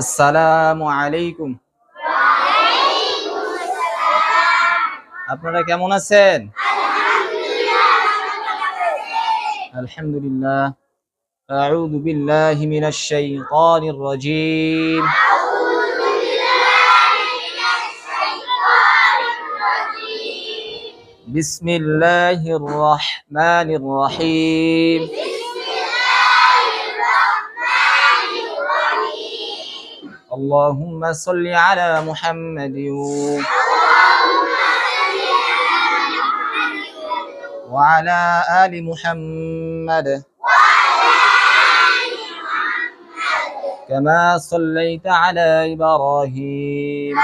আসসালামু আলাইকুম। আপনারা কেমন আছেন? আলহামদুলিল্লাহ। আউযু বিল্লাহি মিনাশ শাইতানির রাজীম। বিসমিল্লাহির রাহমানির রহিম। আল্লাহুম্মা সাল্লি আলা মুহাম্মাদিন ওয়া আলা আলি মুহাম্মাদ কামা সাল্লাইতা আলা ইব্রাহিম